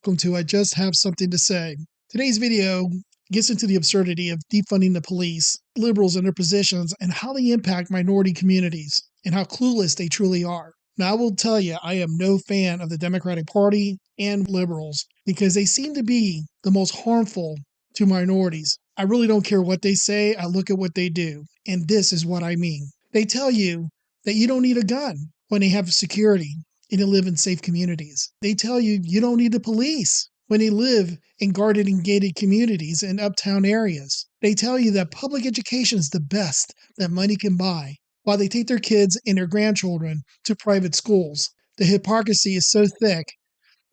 welcome to I Just Have Something to Say. Today's video gets into the absurdity of defunding the police, liberals and their positions, and how they impact minority communities, and how clueless they truly are. Now, I will tell you, I am no fan of the Democratic Party and liberals because they seem to be the most harmful to minorities. I really don't care what they say, I look at what they do, and this is what I mean. They tell you that you don't need a gun when they have security and to live in safe communities. They tell you you don't need the police when they live in guarded and gated communities in uptown areas. They tell you that public education is the best that money can buy, while they take their kids and their grandchildren to private schools. The hypocrisy is so thick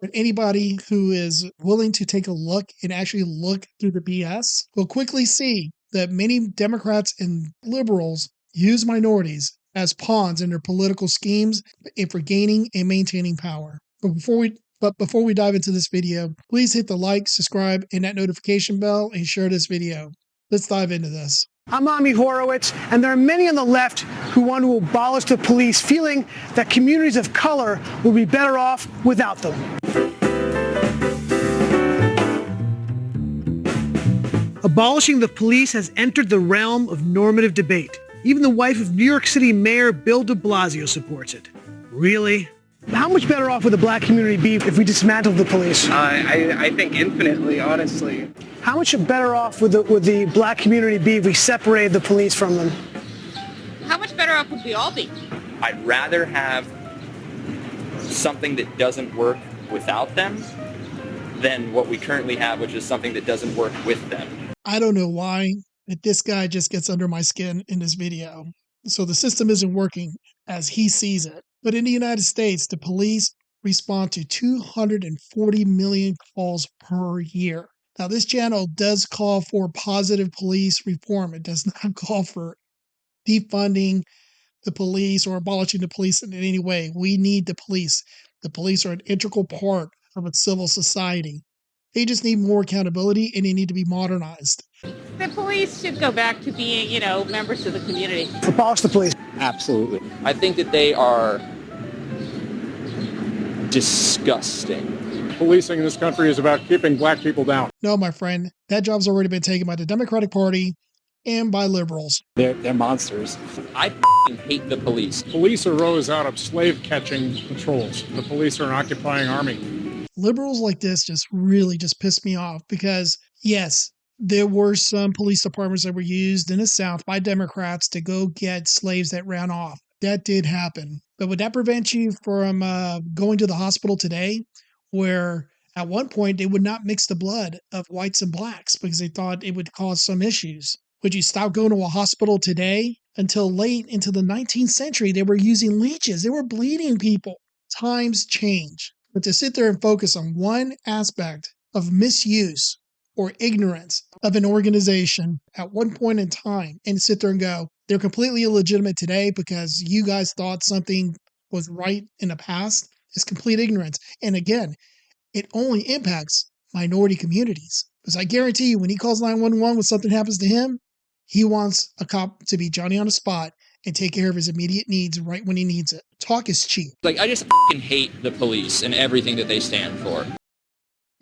that anybody who is willing to take a look and actually look through the BS will quickly see that many Democrats and liberals use minorities as pawns in their political schemes and for gaining and maintaining power. But before we dive into this video, please hit the like, subscribe, and that notification bell and share this video. Let's dive into this. I'm Ami Horowitz, and there are many on the left who want to abolish the police, feeling that communities of color will be better off without them. Abolishing the police has entered the realm of normative debate. Even the wife of New York City Mayor Bill de Blasio supports it. Really? How much better off would the black community be if we dismantled the police? I think infinitely, honestly. How much better off would the black community be if we separated the police from them? How much better off would we all be? I'd rather have something that doesn't work without them than what we currently have, which is something that doesn't work with them. I don't know why, but this guy just gets under my skin in this video. So the system isn't working as he sees it. But in the United States, the police respond to 240 million calls per year. Now, this channel does call for positive police reform. It does not call for defunding the police or abolishing the police in any way. We need the police. The police are an integral part of a civil society. They just need more accountability and they need to be modernized. The police should go back to being, members of the community. Abolish the police. Absolutely. I think that they are disgusting. Policing in this country is about keeping black people down. No, my friend, that job's already been taken by the Democratic Party and by liberals. They're monsters. I hate the police. Police arose out of slave-catching patrols. The police are an occupying army. Liberals like this just really piss me off because, yes, there were some police departments that were used in the South by Democrats to go get slaves that ran off. That did happen. But would that prevent you from going to the hospital today, where at one point they would not mix the blood of whites and blacks because they thought it would cause some issues? Would you stop going to a hospital today? Until late into the 19th century, they were using leeches. They were bleeding people. Times change. But to sit there and focus on one aspect of misuse or ignorance of an organization at one point in time and sit there and go, they're completely illegitimate today because you guys thought something was right in the past, is complete ignorance. And again, it only impacts minority communities. Because I guarantee you, when he calls 911 when something happens to him, he wants a cop to be Johnny on the spot and take care of his immediate needs right when he needs it. Talk is cheap. I just hate the police and everything that they stand for.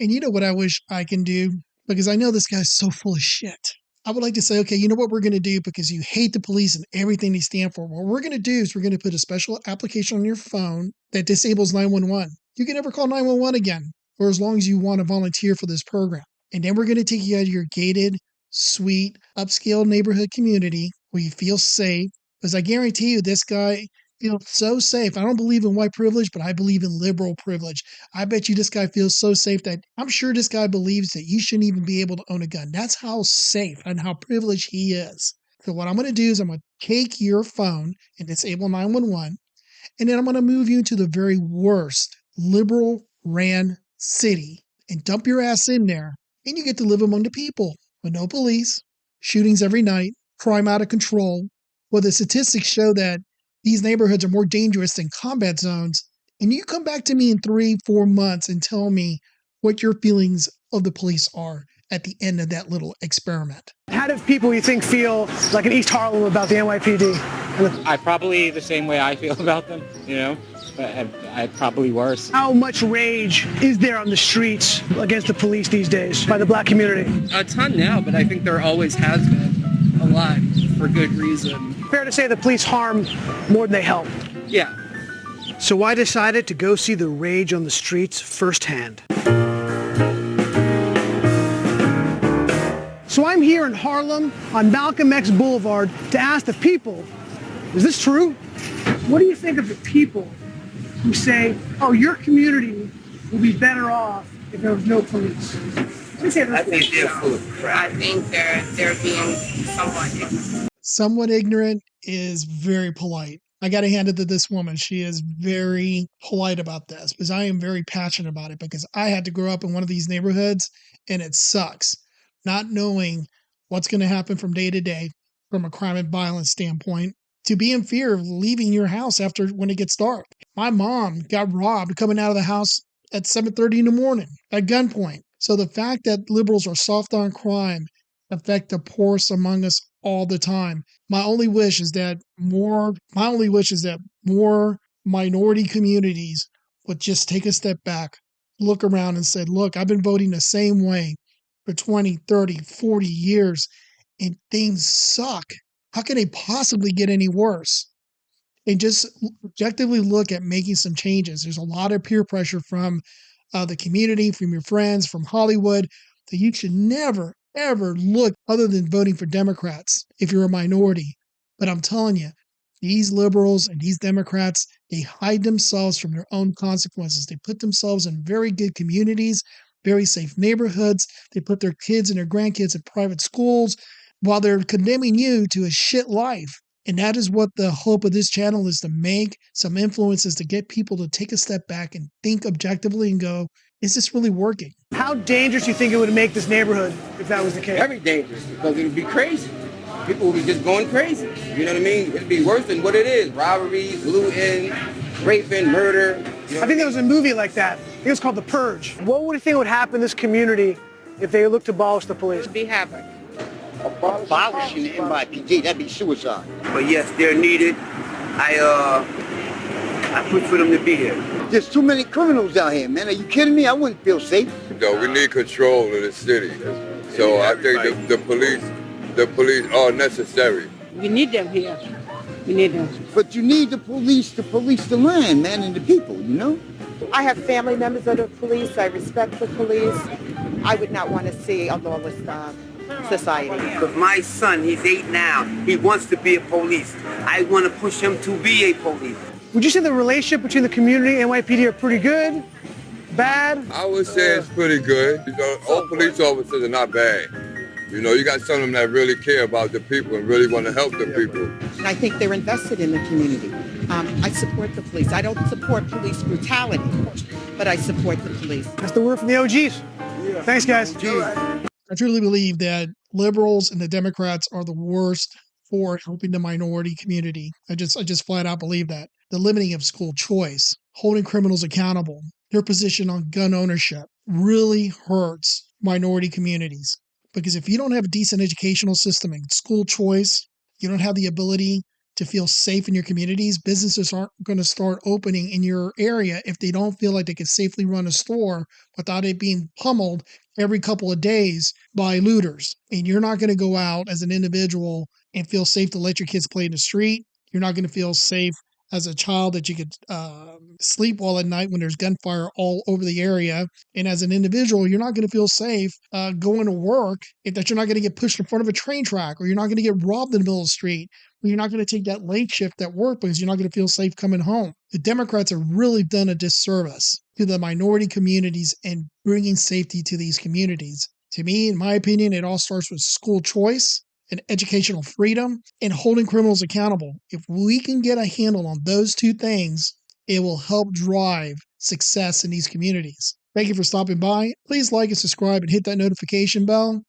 And you know what I wish I can do? Because I know this guy's so full of shit. I would like to say, okay, you know what we're going to do because you hate the police and everything they stand for? What we're going to do is we're going to put a special application on your phone that disables 911. You can never call 911 again, or as long as you want to volunteer for this program. And then we're going to take you out of your gated, sweet, upscale neighborhood community where you feel safe. Because I guarantee you, this guy feels so safe. I don't believe in white privilege, but I believe in liberal privilege. I bet you this guy feels so safe that I'm sure this guy believes that you shouldn't even be able to own a gun. That's how safe and how privileged he is. So what I'm going to do is I'm going to take your phone and disable 911, and then I'm going to move you into the very worst liberal-ran city and dump your ass in there, and you get to live among the people with no police, shootings every night, crime out of control. Well, the statistics show that these neighborhoods are more dangerous than combat zones. And you come back to me in 3-4 months and tell me what your feelings of the police are at the end of that little experiment. How do people you think feel like in East Harlem about the NYPD? I probably the same way I feel about them, Probably worse. How much rage is there on the streets against the police these days by the black community? A ton now, but I think there always has been a lot for good reason. Fair to say the police harm more than they help. Yeah. So I decided to go see the rage on the streets firsthand. So I'm here in Harlem on Malcolm X Boulevard to ask the people, is this true? What do you think of the people who say, oh, your community will be better off if there was no police? I think they're full of crap. I think they're being somewhat ignorant. Somewhat ignorant is very polite. I got to hand it to this woman. She is very polite about this because I am very passionate about it because I had to grow up in one of these neighborhoods and it sucks not knowing what's going to happen from day to day from a crime and violence standpoint, to be in fear of leaving your house after when it gets dark. My mom got robbed coming out of the house at 7:30 in the morning at gunpoint. So the fact that liberals are soft on crime affect the poorest among us all the time. My only wish is that more minority communities would just take a step back, look around and say, look, I've been voting the same way for 20, 30, 40 years and things suck. How can they possibly get any worse? And just objectively look at making some changes. There's a lot of peer pressure from the community, from your friends, from Hollywood, that you should never, ever look other than voting for Democrats if you're a minority. But I'm telling you, these liberals and these Democrats, they hide themselves from their own consequences. They put themselves in very good communities, very safe neighborhoods. They put their kids and their grandkids in private schools while they're condemning you to a shit life. And that is what the hope of this channel is, to make some influences to get people to take a step back and think objectively and go, is this really working? How dangerous do you think it would make this neighborhood if that was the case? Very dangerous, because it would be crazy. People would be just going crazy. You know what I mean? It'd be worse than what it is. Robberies, looting, raping, murder. I think there was a movie like that. I think it was called The Purge. What would you think would happen in this community if they looked to abolish the police? Be havoc. Abolishing the NYPD, that'd be suicide. But yes, they're needed. I push for them to be here. There's too many criminals out here, man. Are you kidding me? I wouldn't feel safe. No, we need control in the city. So I think the police are necessary. We need them here. We need them. But you need the police to police the land, man, and the people, you know? I have family members of the police. I respect the police. I would not want to see a lawless society. But my son, he's 8 now. He wants to be a police. I want to push him to be a police. Would you say the relationship between the community and NYPD are pretty good? Bad? I would say it's pretty good. You know, all police officers are not bad. You know, you got some of them that really care about the people and really want to help the people. And I think they're invested in the community. I support the police. I don't support police brutality, but I support the police. That's the word from the OGs. Thanks, guys. I truly believe that liberals and the Democrats are the worst for helping the minority community. I just flat out believe that. The limiting of school choice, holding criminals accountable, their position on gun ownership really hurts minority communities. Because if you don't have a decent educational system and school choice, you don't have the ability to feel safe in your communities, businesses aren't going to start opening in your area if they don't feel like they can safely run a store without it being pummeled every couple of days by looters. And you're not going to go out as an individual and feel safe to let your kids play in the street. You're not going to feel safe as a child that you could sleep well at night when there's gunfire all over the area. And as an individual, you're not going to feel safe going to work that you're not going to get pushed in front of a train track, or you're not going to get robbed in the middle of the street, or you're not going to take that late shift at work because you're not going to feel safe coming home. The Democrats have really done a disservice to the minority communities and bringing safety to these communities. To me, in my opinion, it all starts with school choice and educational freedom and holding criminals accountable. If we can get a handle on those two things, it will help drive success in these communities. Thank you for stopping by. Please like and subscribe and hit that notification bell.